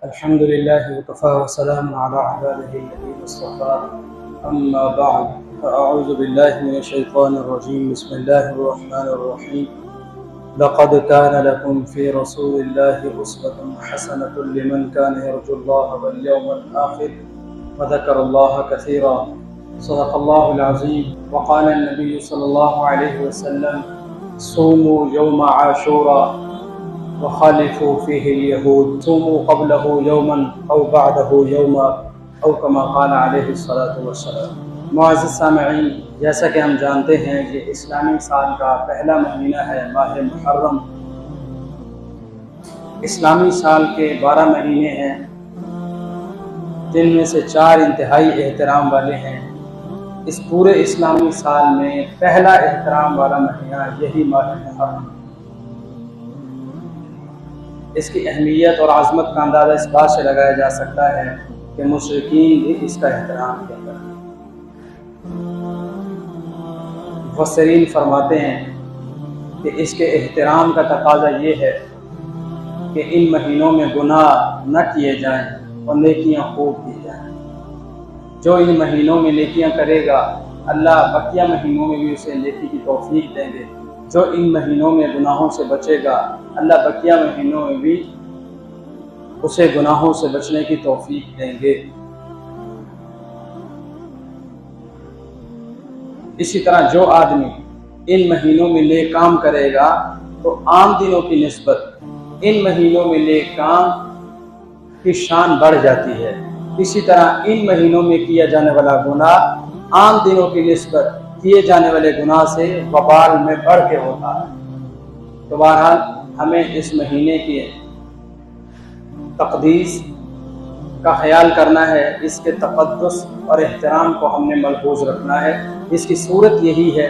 الحمد لله وكفى وسلام على عباده الذين اصطفى أما بعد فأعوذ بالله من الشيطان الرجيم بسم الله الرحمن الرحيم لقد كان لكم في رسول الله أسوة حسنة لمن كان يرجو الله واليوم الآخر وذكر الله كثيرا صدق الله العظيم وقال النبي صلى الله عليه وسلم صوموا يوم عاشوراء وخالفوا فيه اليهود صوموا قبله يوما أو بعده يوما أو كما قال عليه الصلاة والسلام۔ معزز سامعین، جیسا کہ ہم جانتے ہیں یہ اسلامی سال کا پہلا مہینہ ہے ماہ محرم۔ اسلامی سال کے 12 مہینے ہیں جن میں سے 4 انتہائی احترام والے ہیں۔ اس پورے اسلامی سال میں پہلا احترام والا مہینہ یہی ماہ محرم۔ اس کی اہمیت اور عظمت کا اندازہ اس بات سے لگایا جا سکتا ہے کہ مشرکین بھی اس کا احترام کرتے ہیں۔ مفسرین فرماتے ہیں کہ اس کے احترام کا تقاضا یہ ہے کہ ان مہینوں میں گناہ نہ کیے جائیں اور نیکیاں خوب کی جائیں۔ جو ان مہینوں میں نیکیاں کرے گا اللہ بقیہ مہینوں میں بھی اسے نیکی کی توفیق دیں گے۔ جو ان مہینوں میں گناہوں سے بچے گا اللہ بقیہ مہینوں میں بھی اسے گناہوں سے بچنے کی توفیق دیں گے۔ اسی طرح جو آدمی ان مہینوں میں نیک کام کرے گا تو عام دنوں کی نسبت ان مہینوں میں نیک کام کی شان بڑھ جاتی ہے۔ اسی طرح ان مہینوں میں کیا جانے والا گناہ عام دنوں کی نسبت کیے جانے والے گناہ سے وبال میں بڑھ کے ہوتا ہے۔ تو بہرحال ہمیں اس مہینے کی تقدیس کا خیال کرنا ہے، اس کے تقدس اور احترام کو ہم نے ملحوظ رکھنا ہے۔ اس کی صورت یہی ہے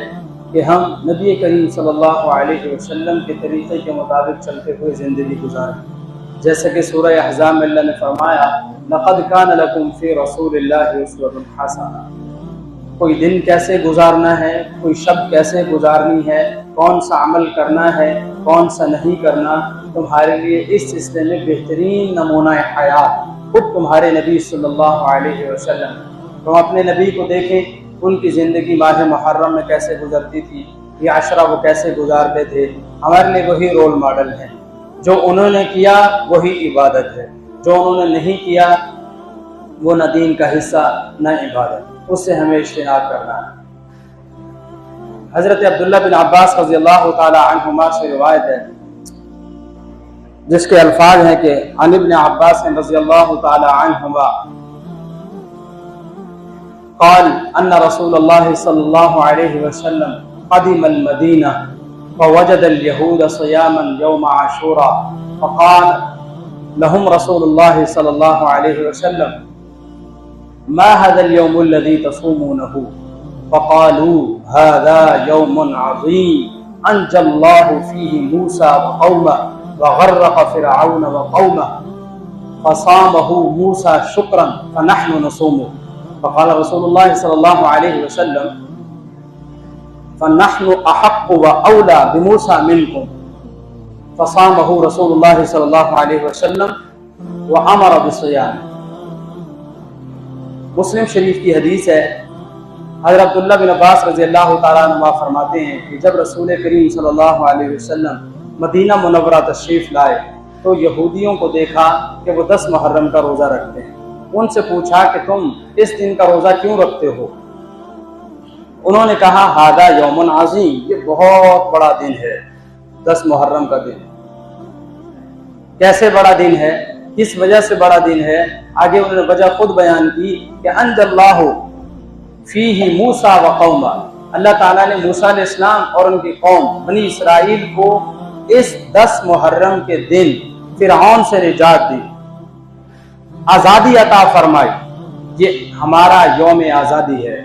کہ ہم نبی کریم صلی اللہ علیہ وسلم کے طریقے کے مطابق چلتے ہوئے زندگی گزاریں۔ جیسے کہ سورہ احزاب میں اللہ نے فرمایا لقد کان لکم فی رسول اللہ اسوۃ حسنہ۔ کوئی دن کیسے گزارنا ہے، کوئی شب کیسے گزارنی ہے، کون سا عمل کرنا ہے، کون سا نہیں کرنا، تمہارے لیے اس سلسلے میں بہترین نمونہ حیات خود تمہارے نبی صلی اللہ علیہ وسلم۔ تم اپنے نبی کو دیکھیں، ان کی زندگی ماہ محرم میں کیسے گزرتی تھی، یہ عشرہ وہ کیسے گزارتے تھے۔ ہمارے لیے وہی رول ماڈل ہیں۔ جو انہوں نے کیا وہی عبادت ہے، جو انہوں نے نہیں کیا وہ نہ دین کا حصہ نہ عبادت، اس سے ہمیں اجتناب کرنا ہے۔ حضرت عبداللہ بن عباس رضی اللہ تعالی عنہما سے روایت ہے جس کے الفاظ ہیں کہ عن ابن عباس رضی اللہ تعالی عنہما قال ان رسول اللہ صلی اللہ علیہ وسلم قدم المدینہ فوجد اليهود صياما يوم عاشوراء فقال لهم رسول الله صلى الله عليه وسلم ما هذا اليوم الذي تصومونه؟ فقالوا هذا يوم عظيم أنجى الله فيه موسى وقومه وغرق فرعون وقومه فصامه موسى شكرا فنحن نصومه۔ فقال رسول الله صلى الله عليه وسلم فنحن أحق وأولى بموسى منكم۔ فصامه رسول الله صلى الله عليه وسلم وأمر بالصيام۔ مسلم شریف کی حدیث ہے، حضرت عبداللہ بن عباس رضی اللہ تعالیٰ عنہ فرماتے ہیں کہ جب رسول کریم صلی اللہ علیہ وسلم مدینہ منورہ تشریف لائے تو یہودیوں کو دیکھا کہ وہ 10 محرم کا روزہ رکھتے ہیں۔ ان سے پوچھا کہ تم اس دن کا روزہ کیوں رکھتے ہو؟ انہوں نے کہا ھذا یوم عظیم، یہ بہت بڑا دن ہے، 10 محرم کا دن۔ کیسے بڑا دن ہے، کس وجہ سے بڑا دن ہے؟ آگے انہوں نے وجہ خود بیان کی کہ انجى اللہ فیہ موسیٰ وقومہ، اللہ تعالیٰ نے موسیٰ علیہ السلام اور ان کی قوم بنی اسرائیل کو اس 10 محرم کے دن فرعون سے نجات دی، آزادی عطا فرمائی۔ یہ ہمارا یوم آزادی ہے۔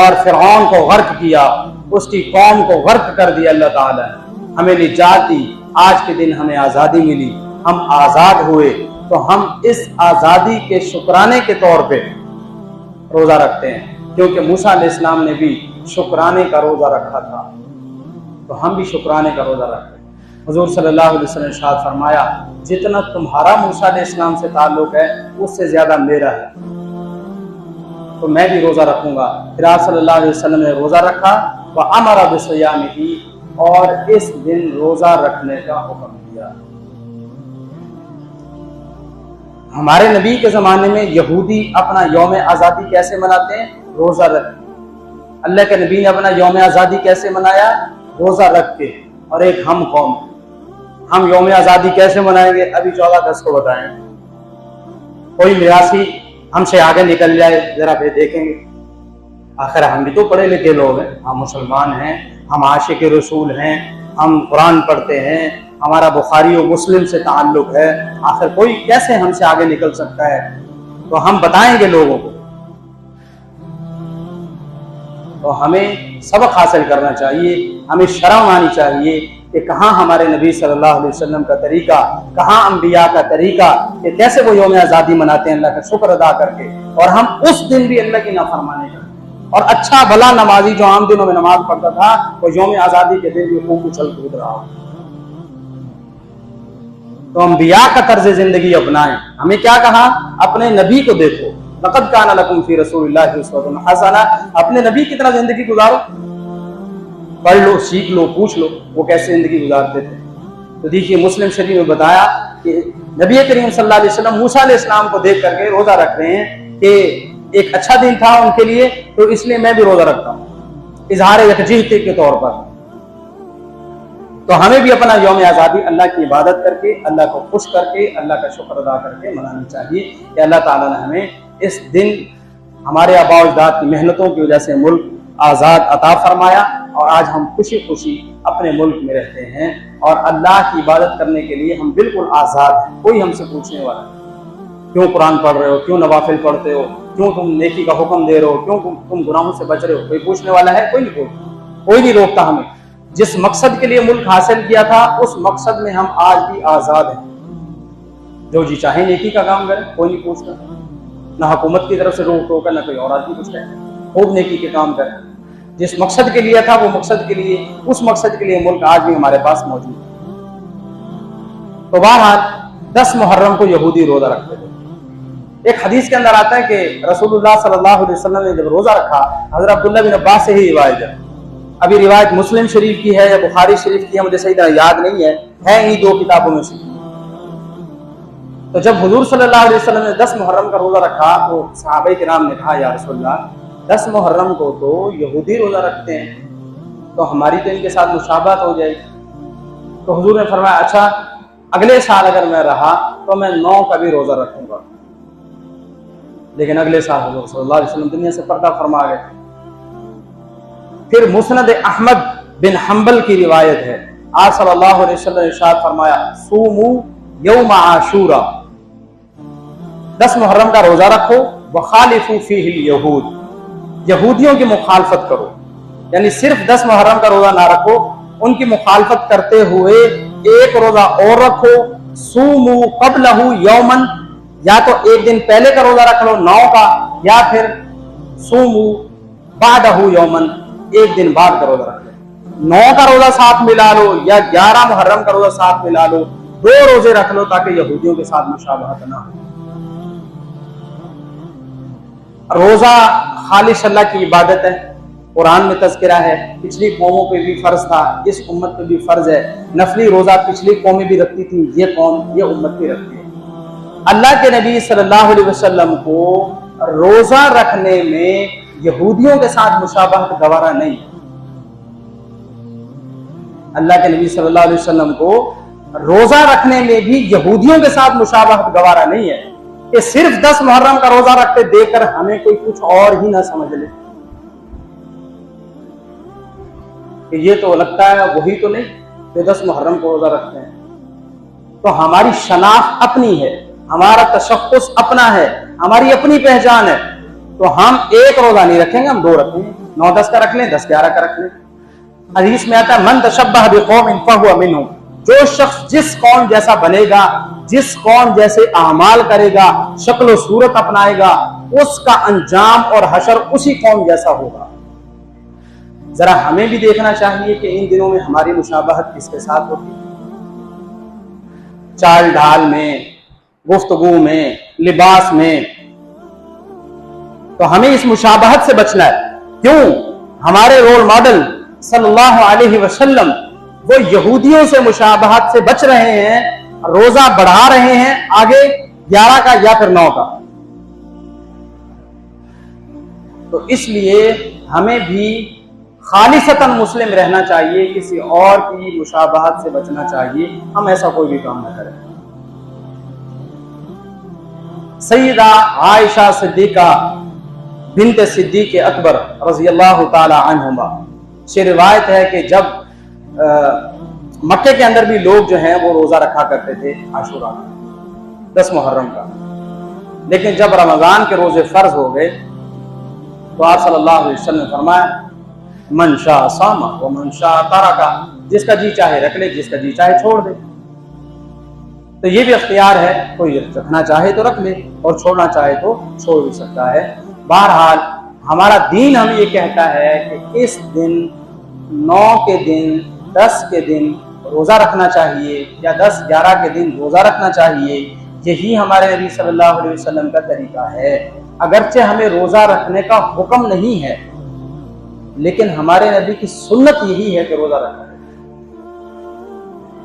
اور فرعون کو غرق کیا، اس کی قوم کو غرق کر دیا اللہ تعالیٰ نے، ہمیں نجات دی۔ آج کے دن ہمیں آزادی ملی، ہم آزاد ہوئے، تو ہم اس آزادی کے شکرانے کے طور پہ روزہ رکھتے ہیں، کیونکہ موسیٰ علیہ السلام نے بھی شکرانے کا روزہ رکھا تھا، تو ہم بھی شکرانے کا روزہ رکھتے ہیں۔ हुजूर सल्लल्लाहु अलैहि वसल्लम ने इरशाद फरमाया, जितना तुम्हारा मूसा अलैहिस्सलाम से ताल्लुक है उससे ज्यादा मेरा है, तो मैं भी रोजा रखूंगा। फिर आप सल्लल्लाहु अलैहि वसल्लम ने रोजा रखा, व अमरा बिसियामिही, और इस दिन रोजा रखने का हुक्म दिया। हमारे नबी के ज़माने में यहूदी अपना यौम आज़ादी कैसे मनाते हैं? रोज़ा रख। अल्लाह के नबी ने अपना यौम आज़ादी कैसे मनाया? रोज़ा रख के। और एक हम कौम, हम यौम आज़ादी कैसे मनाएंगे? अभी 14 अगस्त को बताएंगे। कोई मिरासी हमसे आगे निकल जाए, जरा फिर देखेंगे। आखिर हम भी तो पढ़े लिखे लोग हैं, हम मुसलमान हैं, हम आशिक रसूल हैं, हम कुरान पढ़ते हैं, हमारा बुखारी और मुस्लिम से ताल्लुक है। आखिर कोई कैसे हमसे आगे निकल सकता है? तो हम बताएंगे लोगों को। तो हमें सबक हासिल करना चाहिए, हमें शर्म आनी चाहिए कि कहाँ हमारे नबी सल्लल्लाहु अलैहि वसल्लम का तरीका, कहाँ अंबिया का तरीका, कि कैसे वो यौम आज़ादी मनाते हैं अल्लाह का शुक्र अदा करके, और हम उस दिन भी अल्लाह की नाफरमानी करते। और अच्छा भला नमाजी जो आम दिनों में नमाज पढ़ता था, वो यौम आज़ादी के दिन भी खूब उछल कूद रहा हो। तो अंबिया का तर्ज जिंदगी अपनाएं। हमें क्या कहा? अपने नबी को देखो, लक़द काना लकुम फी रसूलिल्लाहि उस्वतुन हसना। अपने नबी की तरह जिंदगी गुजारो, पढ़ लो, सीख लो, पूछ लो वो कैसे जिंदगी गुजारते थे। तो देखिए मुस्लिम शरीफ में बताया कि नबी करीम सल्लल्लाहु अलैहि वसल्लम मूसा अलैहिस्सलाम को देख करके रोजा रख रहे हैं कि एक अच्छा दिन था उनके लिए, तो इसलिए मैं भी रोजा रखता हूँ, इजहार यकजहती के तौर पर। तो हमें भी अपना यौम आज़ादी अल्लाह की इबादत करके, अल्लाह को खुश करके, अल्लाह का शुक्र अदा करके मनानी चाहिए कि अल्लाह ताला ने हमें इस दिन हमारे आबा अजदाद की मेहनतों की वजह से मुल्क आज़ाद अता फरमाया, और आज हम खुशी खुशी अपने मुल्क में रहते हैं और अल्लाह की इबादत करने के लिए हम बिल्कुल आज़ाद हैं। कोई हमसे पूछने वाला नहीं, क्यों कुरान पढ़ रहे हो, क्यों नवाफिल पढ़ते हो, क्यों तुम नेकी का हुक्म दे रहे हो, क्यों तुम गुनाहों से बच रहे हो? कोई पूछने वाला है? कोई नहीं, कोई नहीं रोकता हमें। जिस मकसद के लिए मुल्क हासिल किया था, उस मकसद में हम आज भी आज़ाद हैं। जो जी चाहे नेकी का काम करें, कोई नहीं पूछता, ना हुकूमत की तरफ से रोक टोक है, ना कोई और आदमी कुछ कहता है। खूब नेकी के काम करें। जिस मकसद के लिए था वो मकसद के लिए, उस मकसद के लिए मुल्क आज भी हमारे पास मौजूद है। तो बहरहाल 10 मुहर्रम को यहूदी रोजा रखते थे। एक हदीस के अंदर आता है कि रसूलुल्लाह सल्लल्लाहु अलैहि वसल्लम ने जब रोजा रखा, हज़रत अब्दुल्लाह बिन अब्बास से ही रिवायत है। अभी रिवायत मुस्लिम शरीफ की है या बुखारी शरीफ की है, मुझे सही तरह याद नहीं है इन्हीं 2 किताबों में से। तो जब हुजूर सल्लल्लाहु अलैहि वसल्लम ने 10 मुहर्रम का रोजा रखा, तो सहाबाए किराम ने कहा, या रसूलल्लाह 10 मुहर्रम को तो यहूदी रोजा रखते हैं, तो हमारी तो इनके साथ मुशाबहत हो जाएगी। तो हुजूर ने फरमाया, अच्छा अगले साल अगर मैं रहा तो मैं 9 का भी रोजा रखूंगा। लेकिन अगले साल हुजूर सल्लल्लाहु अलैहि वसल्लम दुनिया से पर्दा फरमा गए। फिर मुस्नद अहमद बिन हंबल की रिवायत है, आप सल्लल्लाहु अलैहि वसल्लम ने इरशाद फरमाया, सूमू यौम आशूरा, 10 मुहर्रम का रोजा रखो, वखालिफू फीहिल यहूद, यहूदियों की मुखालफत करो। यानी सिर्फ 10 मुहर्रम का रोजा ना रखो, उनकी मुखालफत करते हुए एक रोजा और रखो। सूमू क़ब्लहू यौमन, या तो एक दिन पहले का रोजा रख लो 9 का, या फिर सूमू बादहू यौमन, एक दिन बाद का रोजा रख लो। 9 का रोजा साथ मिला लो या 11 मुहर्रम का रोजा साथ मिला लो, 2 रोजे रख लो ताकि यहूदियों के साथ मुशाबहत ना हो। रोजा खालिस अल्लाह की इबादत है। कुरान में तज़किरा है, पिछली कौमों पे भी फर्ज था, इस उम्मत पे भी फर्ज है। नफली रोजा पिछली कौमें भी रखती थी, ये कौम, ये उम्मत भी रखती है। अल्लाह के नबी सल्लल्लाहु अलैहि वसल्लम को रोजा रखने में यहूदियों के साथ मुशाबहत गवारा नहीं। अल्लाह के नबी सल्लल्लाहु अलैहि वसल्लम को रोजा रखने में भी यहूदियों के साथ मुशाबहत गवारा नहीं है कि सिर्फ 10 मुहर्रम का रोजा रखते देखकर हमें कोई कुछ और ही ना समझ ले कि ये तो लगता है वही तो नहीं कि 10 मुहर्रम को रोजा रखते हैं। तो हमारी शनाख्त अपनी है, हमारा तशख्खुस अपना है, हमारी अपनी पहचान है। तो हम एक रोजा नहीं रखेंगे, हम 2 रखेंगे, 9-10 का रख लें, 10-11 का रख लें। हदीस में आता है, मन तशब्बह बिक़ौमिन फहुवा मिनहुम, जो शख्स जिस कौम जैसा बनेगा, जिस कौम जैसे अमाल करेगा, शक्ल सूरत अपनाएगा, उसका अंजाम और हशर उसी कौम जैसा होगा। जरा हमें भी देखना चाहिए कि इन दिनों में हमारी मुशाबहत किसके साथ होती है। चाल ढाल में, गुफ्तगू में, लिबास में। तो हमें इस मुशाबहत से बचना है। क्यों? हमारे रोल मॉडल सल्लल्लाहु अलैहि वसल्लम वो यहूदियों से मुशाबहत से बच रहे हैं, रोजा बढ़ा रहे हैं आगे 11 का या फिर 9 का। तो इसलिए हमें भी खालिसतन मुस्लिम रहना चाहिए, किसी और की मुशाबहत से बचना चाहिए। हम ऐसा कोई भी काम न करें। सैयदा आयशा सिद्दीका बिन्त सिद्दीक अकबर रज़ी अल्लाह ताला अन्हुमा से रिवायत है कि जब मक्के के अंदर भी लोग जो हैं वो रोजा रखा करते थे आशूरा का, 10 मुहर्रम का, लेकिन जब रमजान के रोजे फर्ज हो गए तो आप सल्लल्लाहु अलैहि वसल्लम ने फरमाया मन शाह सामा व मन शाह तरका, जिसका जी चाहे रख ले, जिसका जी चाहे छोड़ दे। तो ये भी अख्तियार है, कोई रखना चाहे तो रख ले और छोड़ना चाहे तो छोड़ भी सकता है। बहरहाल हमारा दीन हमें ये कहता है कि इस दिन 9 के दिन, 10 के दिन रोज़ा रखना चाहिए या 10-11 के दिन रोज़ा रखना चाहिए। यही हमारे नबी सल्लल्लाहु अलैहि वसल्लम का तरीका है। अगरचे हमें रोज़ा रखने का हुक्म नहीं है, लेकिन हमारे नबी की सुन्नत यही है कि रोज़ा रखना है।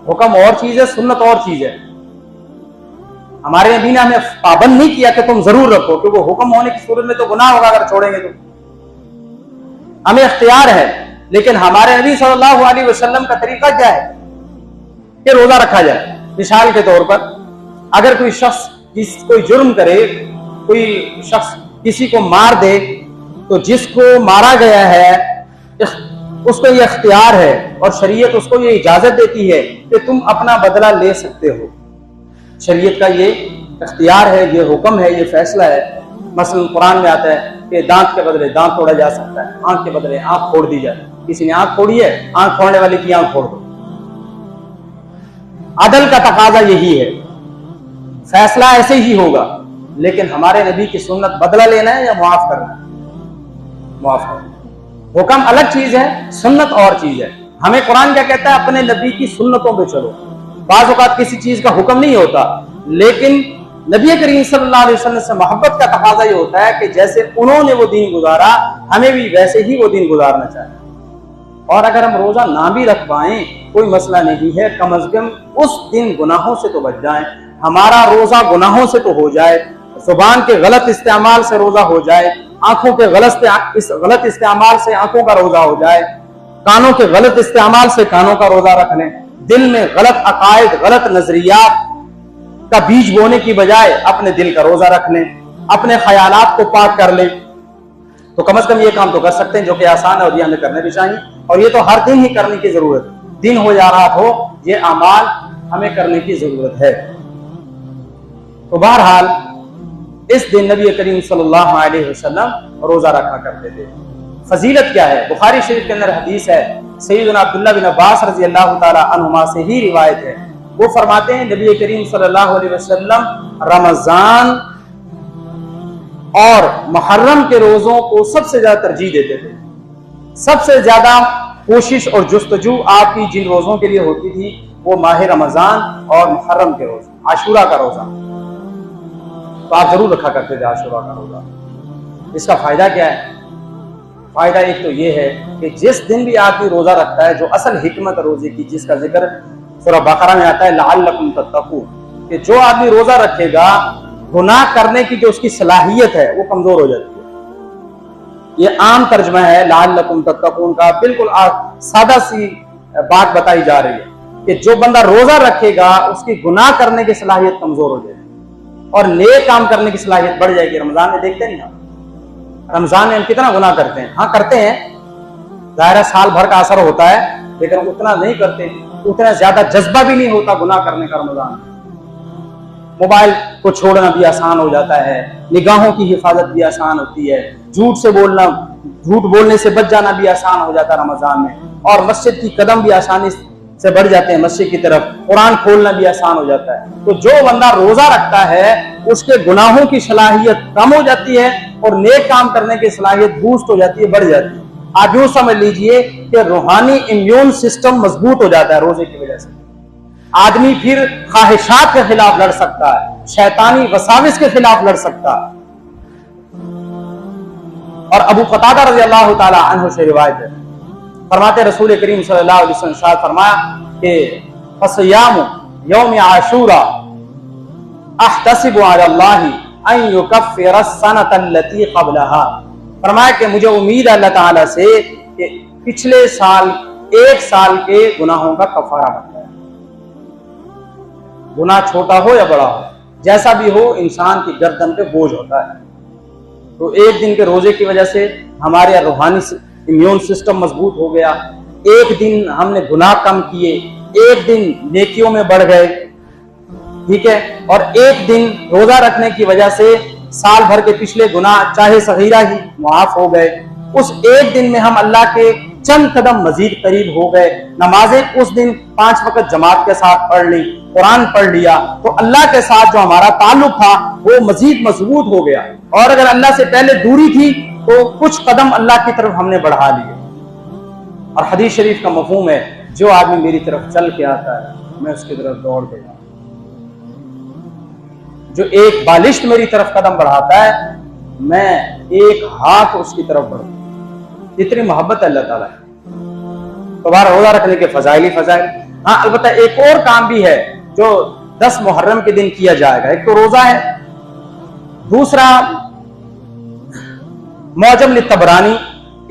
हुक्म और चीज़ है, सुन्नत और चीज़ है। हमारे नबी ने हमें पाबंद नहीं किया कि तुम जरूर रखो, क्योंकि हुक्म होने की सूरत में तो गुनाह होगा अगर छोड़ेंगे तो। हमें इख्तियार है, लेकिन हमारे नबी सल्लल्लाहु अलैहि वसल्लम का तरीका क्या है कि रोजा रखा जाए। मिसाल के तौर पर अगर कोई शख्स कोई जुर्म करे, कोई शख्स किसी को मार दे, तो जिसको मारा गया है उसको ये इख्तियार है और शरीयत उसको ये इजाजत देती है कि तुम अपना बदला ले सकते हो। शरीयत का ये इख्तियार है, ये हुक्म है, ये फैसला है। मसलन कुरान में आता है कि दांत के बदले दांत तोड़ा जा सकता है, आंख के बदले आंख फोड़ दी जाए। किसी ने आंख फोड़ी है, आंख फोड़ने वाले की आंख फोड़ दो। अदल का तकाजा यही है, फैसला ऐसे ही होगा। लेकिन हमारे नबी की सुन्नत बदला लेना है या मुआफ करना है? मुआफ करना। हुक्म अलग चीज है, सुन्नत और चीज है। हमें कुरान क्या कहता है? अपने नबी की सुन्नतों पे चलो। बाज़ औक़ात किसी चीज का हुक्म नहीं होता, लेकिन नबी करीम सल्लल्लाहु अलैहि वसल्लम से मोहब्बत का तकाजा ये होता है कि जैसे उन्होंने वो दीन गुजारा, हमें भी वैसे ही वो दीन गुजारना चाहिए। और अगर हम रोजा ना भी रख पाएं कोई मसला नहीं है, कम अज कम उस दिन गुनाहों से तो बच जाएं। हमारा रोजा गुनाहों से तो हो जाए, जुबान के गलत इस्तेमाल से रोजा हो जाए, आंखों के गलत इस्तेमाल से आंखों का रोजा हो जाए, कानों के गलत इस्तेमाल से कानों का रोजा रख लें, दिल में गलत अकायद, गलत नजरियात का बीज बोने की बजाय अपने दिल का रोजा रख लें, अपने ख्यालात को पाक कर लें। तो कम से कम ये काम तो कर सकते हैं जो कि आसान है और ये हमें करने भी चाहिए। और ये तो हर दिन ही करने की जरूरत है। दिन हो या रात हो, ये अमाल हमें करने की जरूरत है। तो बहरहाल इस दिन नबी करीम सल्लल्लाहु अलैहि वसल्लम रोजा रखा करते थे। फजीलत क्या है? बुखारी शरीफ के अंदर हदीस है, सैयदना अब्दुल्ला बिन अब्बास रज़ी अल्लाह ताला अन्हुमा से ही रिवायत है। वो फरमाते हैं नबी करीम सल्लल्लाहु अलैहि वसल्लम रमजान और मुहर्रम के रोजों को सबसे ज्यादा तरजीह देते थे। सबसे ज्यादा कोशिश और जुस्तजू आपकी जिन रोजों के लिए होती थी वो माह रमजान और मुहर्रम के रोज, आशूरा का रोजा। तो आप जरूर रखा करते थे आशूरा का रोजा। इसका फायदा क्या है? फायदा एक तो ये है कि जिस दिन भी आदमी रोजा रखता है, जो असल हिकमत रोजे की जिसका जिक्र सूरह बकरा में आता है, लअल्लकुम तत्तकून, कि जो आदमी रोजा रखेगा गुनाह करने की जो उसकी सलाहियत है वो कमजोर हो जाती है। ये आम तर्जमा है लअल्लकुम तत्तकून का, बिल्कुल सादा सी बात बताई जा रही है कि जो बंदा रोजा रखेगा उसकी गुनाह करने की सलाहियत कमजोर हो जाएगी और नेक काम करने की सलाहियत बढ़ जाएगी। रमजान में देखते नहीं हम, रमजान में हम कितना गुनाह करते हैं। हाँ करते हैं, ज़ाहिर है साल भर का असर होता है, लेकिन उतना नहीं करते, उतना ज्यादा जज्बा भी नहीं होता गुनाह करने का रमजान में। मोबाइल को छोड़ना भी आसान हो जाता है, निगाहों की हिफाजत भी आसान होती है, झूठ बोलने से बच जाना भी आसान हो जाता है रमजान में, और मस्जिद की कदम भी आसानी से बढ़ जाते हैं मस्जिद की तरफ, कुरान खोलना भी आसान हो जाता है। तो जो बंदा रोजा रखता है उसके गुनाहों की सलाहियत कम हो जाती है और नेक काम करने की सलाहियत बूस्ट हो जाती है, बढ़ जाती है। आप यूं समझ लीजिए कि रूहानी इम्यून सिस्टम मजबूत हो जाता है रोजे की वजह से। आदमी फिर ख्वाहिशात के खिलाफ लड़ सकता है, शैतानी वसाविस के खिलाफ लड़ सकता है। और अबू क़तादा रज़ी अल्लाह ताला अन्हु से रिवायत है, फरमाते रसूल करीम सल्लल्लाहु अलैहि वसल्लम इरशाद फरमाया कि फसियाम यौम आशूरा अहतसिबु अल्लाह अन युकफ्फिर अस्सनत अल्लती क़ब्लहा। फरमाया कि मुझे उम्मीद है अल्लाह ताला से कि पिछले साल एक साल के गुनाहों का कफारा बनता है। गुनाह छोटा हो या बड़ा हो, जैसा भी हो, इंसान की गर्दन पे बोझ होता है। तो एक दिन के रोजे की वजह से हमारे रूहानी इम्यून सिस्टम मजबूत हो गया, एक दिन हमने गुनाह कम किए, एक दिन नेकियों में बढ़ गए, ठीक है, और एक दिन रोजा रखने की वजह से साल भर के पिछले गुनाह चाहे सगीरा ही मुआफ हो गए। उस एक दिन में हम अल्लाह के चंद कदम मजीद करीब हो गए। नमाजें उस दिन 5 वक्त जमात के साथ पढ़ ली, कुरान पढ़ लिया, तो अल्लाह के साथ जो हमारा ताल्लुक था वो मजीद मजबूत हो गया। और अगर अल्लाह से पहले दूरी थी तो कुछ कदम अल्लाह की तरफ हमने बढ़ा लिए। और हदीस शरीफ का मफहूम है, जो आदमी मेरी तरफ चल के आता है मैं उसकी तरफ दौड़ देता हूं, जो एक बालिश्त मेरी तरफ कदम बढ़ाता है मैं एक हाथ उसकी तरफ बढ़ता हूं। इतनी मोहब्बत अल्लाह ताला है। तो बार रोजा रखने के फजाइल ही फजाइल। हाँ, अलबत्ता एक और काम भी है जो 10 मुहर्रम के दिन किया जाएगा। एक तो रोजा है, दूसरा मौजम लितबरानी,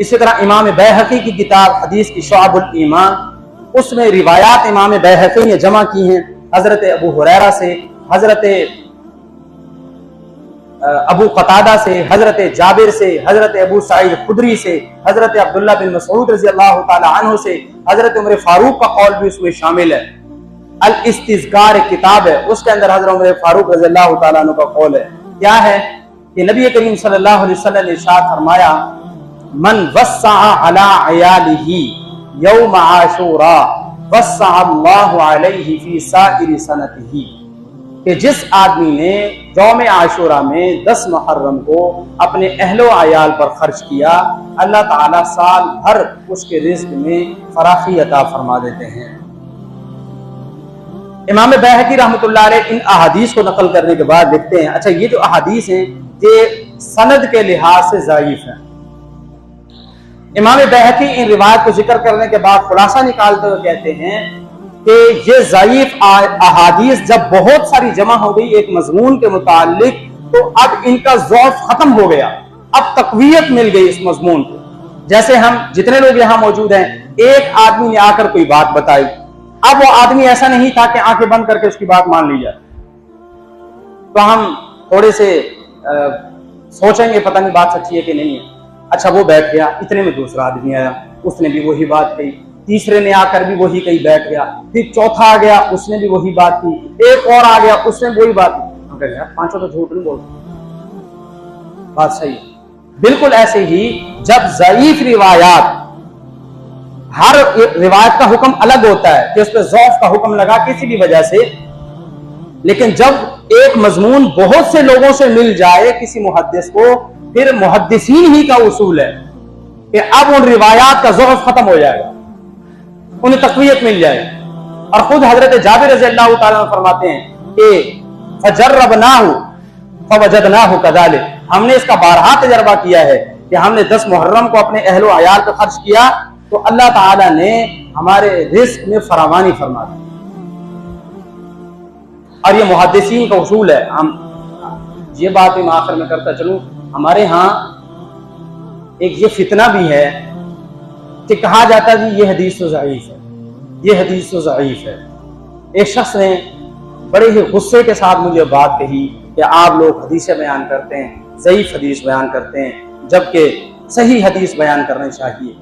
इसी तरह इमाम बैहकी की किताब हदीस की शुअबुल ईमान, उसमें रिवायात इमाम बैहकी ने जमा की हैं हजरत अबू हुरैरा से, हजरत अबू क़तादा से, हजरत जाबिर से, हजरत अबू सईद खुदरी से, हजरत अब्दुल्लाह बिन मसऊद रज़ी अल्लाह ताला अन्हु से, हजरत उमर फारूक का कौल भी उसमें शामिल है। अल इस्तिज़कार किताब है, उसके अंदर हजरत उमर फारूक रज़ी अल्लाह ताला अन्हु का कौल है। क्या है कि नबी करीम सल्लल्लाहु अलैहि वसल्लम ने इरशाद फरमाया, मन वस्सा अला अयालिही यौम आशूरा वस्सा अल्लाहु अलैहि फी साइरि सनतिही, कि जिस आदमी ने यौम आशूरा में 10 मुहर्रम को अपने अहलो आयाल पर खर्च किया, अल्लाह ताला साल भर उसके रिज़्क में फराखी अता फरमा देते हैं। इमाम बैहकी रहमतुल्लाह अलैह इन अहादीस को नकल करने के बाद लिखते हैं, अच्छा ये जो अहादीस हैं ये सनद के लिहाज से ज़ईफ है। इमाम बैहकी इन रिवायत को जिक्र करने के बाद खुलासा निकालते हुए कहते हैं कि ये ज़ईफ अहादीस जब बहुत सारी जमा हो गई एक मजमून के मुतालिक, तो अब इनका ज़ौफ़ खत्म हो गया, अब तक़वियत मिल गई इस मजमून को। जैसे हम जितने लोग यहाँ मौजूद हैं, एक आदमी ने आकर कोई बात बताई, अब वो आदमी ऐसा नहीं था कि आंखें बंद करके उसकी बात मान ली जाए, तो हम थोड़े से सोचेंगे पता नहीं बात सच्ची है कि नहीं है। अच्छा, वो बैठ गया, इतने में दूसरा आदमी आया, उसने भी वही बात कही, तीसरे ने आकर भी वही कही बैठ गया, फिर चौथा आ गया, उसने भी वही बात की, एक और आ गया, उसने वही बात की। यार पांचों तो झूठ नहीं बोलते, बात सही है। बिल्कुल ऐसे ही जब ज़ईफ रिवायात, हर रिवायत का हुक्म अलग होता है कि उस पर ज़ौफ़ का हुक्म लगा किसी भी वजह से, लेकिन जब एक मजमून बहुत से लोगों से मिल जाए किसी मुहद्दिस को, फिर मुहद्दिसीन ही का उसूल है कि अब उन रिवायात का ज़ौफ़ खत्म हो जाएगा, उन्हें तक़वियत मिल जाएगी। और खुद हजरत जाबिर रज़ी अल्लाह ताला फरमाते हैं कि फजर्रबनाहु फवजदनाहु कज़ालिक, हमने इसका बारहा तजर्बा किया है कि हमने 10 मुहर्रम को अपने अहलो अयाल पर खर्च किया तो अल्लाह ताला ने हमारे रिज़्क में फरावानी फरमा दी। और ये मुहद्दिसीन का उसूल है। हम ये बात मैं आखिर में करता चलूं, हमारे यहाँ एक ये फितना भी है कि कहा जाता है ये हदीस तो ज़ईफ है, ये हदीस तो ज़ईफ है। एक शख्स ने बड़े ही गुस्से के साथ मुझे बात कही कि आप लोग हदीसें बयान करते हैं, ज़ईफ हदीस बयान करते हैं, जबकि सही हदीस बयान करनी चाहिए।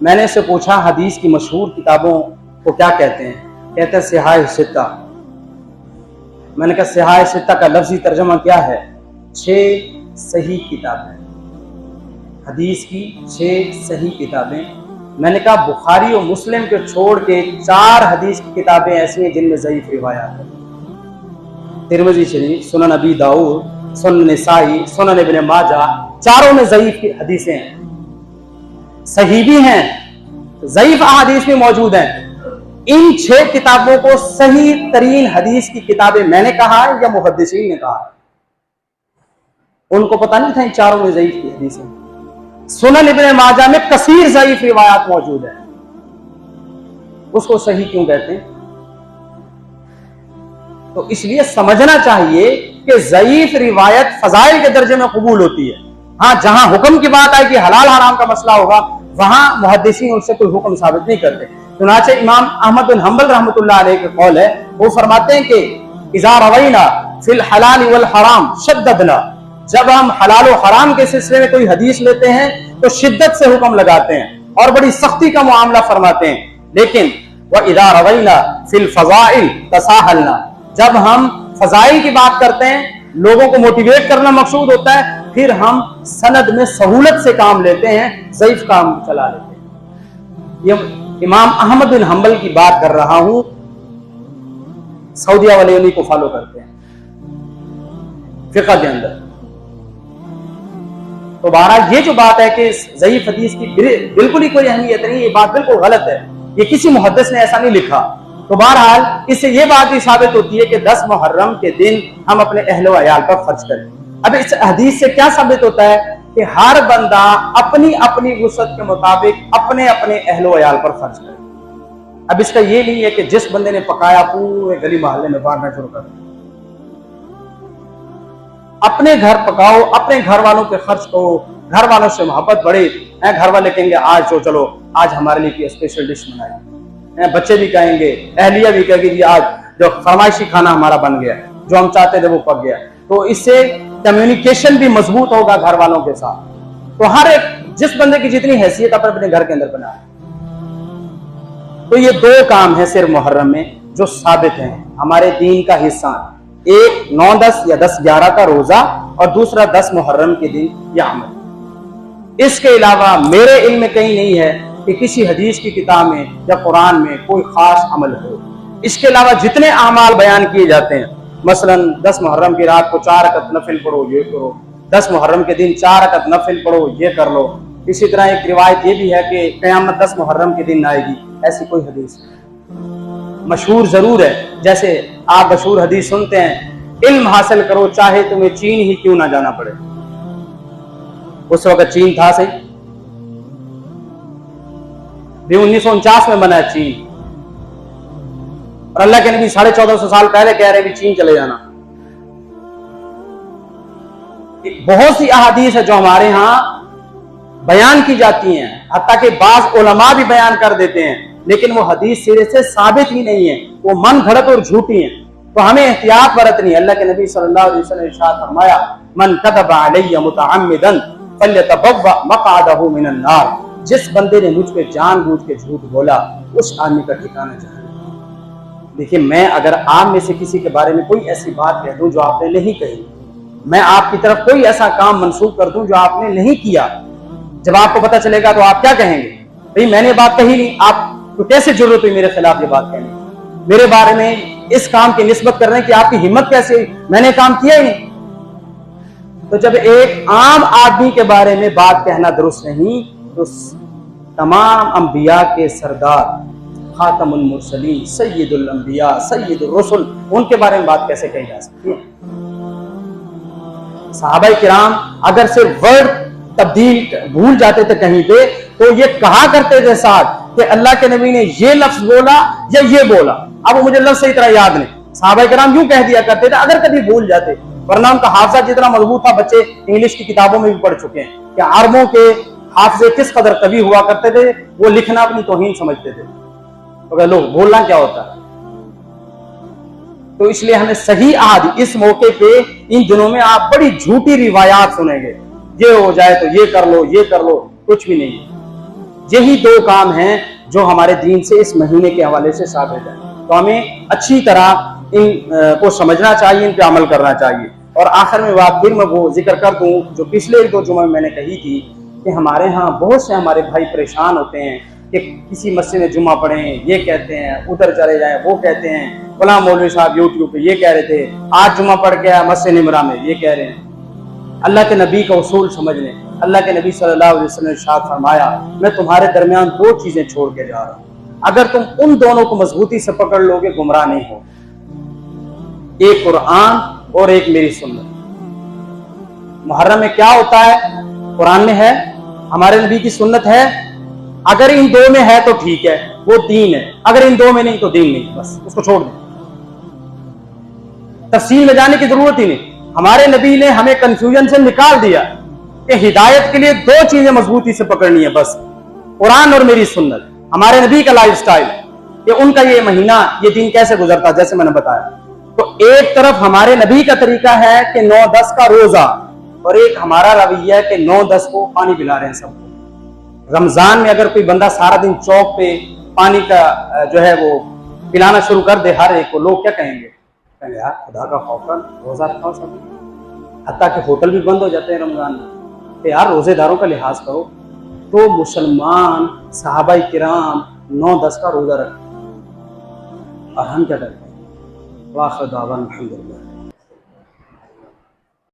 मैंने इससे पूछा हदीस की मशहूर किताबों को क्या कहते हैं? कहते हैं सिहाह सित्ता। मैंने कहा सिहाह सित्ता का लफ्ज़ी तर्जमा क्या है? 6 सही किताबें, हदीस की 6 सही किताबें। मैंने कहा बुखारी और मुस्लिम को छोड़ के 4 हदीस की किताबें ऐसी हैं जिनमें ज़ईफ रिवायात है। तिरमिज़ी शरीफ, सुनन अबी दाऊद, सुनन निसाई, सुनन इब्न माजा, चारों में ज़ईफ की हदीसें हैं। सही भी हैं, ज़ईफ अहादीस भी मौजूद हैं, इन 6 किताबों को सही तरीन हदीस की किताबें मैंने कहा है या मुहद्दिसीन ने कहा है? उनको पता नहीं था इन चारों में ज़ईफ की हदीस है। सुनन इब्न माजा में कसीर ज़ईफ रिवायात मौजूद है, उसको सही क्यों कहते हैं? तो इसलिए समझना चाहिए कि ज़ईफ रिवायत फजाइल के दर्जे में कबूल होती है। हाँ, जहां हुक्म की बात आए कि हलाल हराम का मसला होगा, वहां मुहद्दिसीन उससे कोई हुक्म साबित नहीं करते। चुनाचे इमाम अहमद बिन हंबल रहमतुल्लाह अलैह के कौल है, वो फरमाते हैं कि इज़ा रवैना फिल हलाल वल हराम शद्ददना, जब हम हलाल और हराम के सिलसिले में कोई हदीस लेते हैं तो शिद्दत से हुक्म लगाते हैं और बड़ी सख्ती का मुआमला फरमाते हैं। लेकिन व इज़ा रवैना फिल फज़ाइल तसाहलना, जब हम फजाइल की बात करते हैं, लोगों को मोटिवेट करना मकसूद होता है, फिर हम सनद में सहूलत से काम लेते हैं, ज़ईफ काम चला लेते हैं। ये इमाम अहमद बिन हंबल की बात कर रहा हूं, सऊदिया वाले उन्हीं को फॉलो करते हैं फिक़ह के अंदर। तो बहरहाल ये जो बात है कि ज़ईफ हदीस की बिल्कुल ही कोई अहमियत नहीं, ये बात बिल्कुल गलत है, ये किसी मुहद्दिस ने ऐसा नहीं लिखा। तो बहरहाल इससे ये बात भी साबित होती है कि 10 मुहर्रम के दिन हम अपने अहलो अयाल पर खर्च करें। अब इस हदीस से क्या साबित होता है कि हर बंदा अपनी अपनी वुसअत के मुताबिक अपने अपने अहलो अयाल पर खर्च करे। अब इसका ये नहीं है कि जिस बंदे ने पकाया पूरे गली मोहल्ले में बांटना शुरू कर दिया। अपने घर पकाओ, अपने घर वालों पे खर्च करो, घर वालों से मोहब्बत बढ़े। घर वाले कहेंगे आज तो चलो आज हमारे लिए स्पेशल डिश बनाई, बच्चे भी कहेंगे, अहलिया भी कहेगी जी आज जो फरमाइशी खाना हमारा बन गया, जो हम चाहते थे वो पक गया। तो इससे कम्युनिकेशन भी मजबूत होगा घर वालों के साथ। तो हर एक जिस बंदे की जितनी हैसियत अपने घर के अंदर बना। तो ये 2 काम है सिर्फ मुहर्रम में जो साबित हैं हमारे दीन का हिस्सा। एक 9-10 या 10-11 का रोजा और दूसरा 10 मुहर्रम के दिन यह अमल। इसके अलावा मेरे इल्म में कहीं नहीं है कि किसी हदीस की किताब में या कुरान में कोई खास अमल हो। इसके अलावा जितने अमाल बयान किए जाते हैं, मसलन 10 मुहर्रम की रात को 4 रकत नफिल पढ़ो, ये करो, 10 मुहर्रम के दिन 4 रकत नफिल पढ़ो, ये कर लो। इसी तरह एक रिवायत ये भी है कि क़यामत 10 मुहर्रम के दिन आएगी, ऐसी कोई हदीस मशहूर जरूर है। जैसे आप मशहूर हदीस सुनते हैं, इल्म हासिल करो चाहे तुम्हें चीन ही क्यों ना जाना पड़े। उस वक्त चीन था सही, 1949 में बना है चीन, और अल्लाह के नबी 1450 साल पहले कह रहे भी चीन चले जाना। बहुत सी अहादीस है जो हमारे यहाँ बयान की जाती हैं, हत्ता कि बाज उलमा भी बयान कर देते हैं, लेकिन वो हदीस सिरे से साबित ही नहीं है, वो मन घड़त और झूठी है। तो हमें एहतियात बरतनी। अल्लाह के नबी सल्लल्लाहु अलैहि वसल्लम ने इरशाद फरमाया, मन कदबा अलैया मुतअम्मिदन फल्यतबव्वा मक़अदहु मिनन नार, जिस बंदे ने मुझ पे जानबूझ के झूठ बोला उस आदमी का ठिकाना जहन्नम। देखिए, मैं अगर आप में से किसी के बारे में कोई ऐसी बात कह दूं जो आपने नहीं कही, मैं आपकी तरफ कोई ऐसा काम मंसूब कर दूं जो आपने नहीं किया, जब आपको पता चलेगा तो आप क्या कहेंगे? भाई मैंने बात कही नहीं, आपको कैसे जरूरत हुई मेरे खिलाफ ये बात कहने, मेरे बारे में इस काम की निस्बत करने की आपकी हिम्मत कैसे हुई? मैंने काम किया ही नहीं। तो जब एक आम आदमी के बारे में बात कहना दुरुस्त नहीं, तो तमाम अंबिया के सरदार खातमुल मुरसलीन सय्यदुल अंबिया सय्यदुर रसूल, उनके बारे में बात कैसे कही जा सकती है? सहाबाए किराम अगर सिर्फ वर्ड तब्दील भूल जाते थे कहीं पे, तो ये कहा करते थे साथ कि अल्लाह के नबी ने ये लफ्ज बोला या ये बोला। अब वो मुझे लफ्ज सही तरह याद नहीं, सहाबाए किराम यूं कह दिया करते थे अगर कभी भूल जाते, वरना उनका हाफजा जितना मजबूत था, बच्चे इंग्लिश की किताबों में भी पढ़ चुके हैं कि अरबों के हाफजे किस कदर कवि हुआ करते थे, वो लिखना अपनी तौहीन समझते थे। तो लोग बोलना क्या होता है? तो इसलिए हमें सही आदि इस मौके पे इन दिनों में आप बड़ी झूठी रिवायात सुनेंगे, ये हो जाए तो ये कर लो, ये कर लो, कुछ भी नहीं। यही 2 काम हैं जो हमारे दीन से इस महीने के हवाले से साबित है। तो हमें अच्छी तरह इन को समझना चाहिए, इन पे अमल करना चाहिए। और आखिर में बात फिर मैं वो जिक्र कर दूं जो पिछले 1-2 जुमे में मैंने कही थी कि हमारे यहाँ बहुत से हमारे भाई परेशान होते हैं कि किसी मस्जिद में जुमा पढ़ें, ये कहते हैं, उधर चले जाएं, वो कहते हैं, फलां मौलवी साहब यूट्यूब पे ये कह रहे थे, आज जुमा पढ़ के आया मस्जिद निमरा में, ये कह रहे हैं। अल्लाह के नबी का उसूल समझ लें। अल्लाह के नबी सल्लल्लाहु अलैहि वसल्लम ने इरशाद फरमाया, मैं तुम्हारे दरमियान 2 चीजें छोड़ के जा रहा हूँ, अगर तुम उन दोनों को मजबूती से पकड़ लोगे गुमराह नहीं हो, एक कुरान और एक मेरी सुन्नत। मुहर्रम में क्या होता है? कुरान में है, हमारे नबी की सुन्नत है। अगर इन दो में है तो ठीक है, वो दीन है। अगर इन दो में नहीं तो दीन नहीं, बस उसको छोड़ दें, तफसील में जाने की जरूरत ही नहीं। हमारे नबी ने हमें कंफ्यूजन से निकाल दिया कि हिदायत के लिए दो चीजें मजबूती से पकड़नी है, बस कुरान और मेरी सुन्नत। हमारे नबी का लाइफ स्टाइल, कि उनका ये महीना, ये दिन कैसे गुजरता, जैसे मैंने बताया। तो एक तरफ हमारे नबी का तरीका है कि 9-10 का रोजा, और एक हमारा रवैया है कि 9-10 को पानी पिला रहे हैं सबको। रमजान में अगर कोई बंदा सारा दिन चौक पे पानी का जो है वो पिलाना शुरू कर दे हर एक को, लोग क्या कहेंगे? कहेंगे यार खुदा का खौफ कर, रोजा रखो सब। हत्ता के होटल भी बंद हो जाते हैं रमजान में, तो यार रोजेदारों का लिहाज करो। तो मुसलमान सहाबाई किराम 9-10 का रोजा रखते हैं, और हम क्या करते हैं? वाखिर दावन अल्हम्दुलिल्लाह।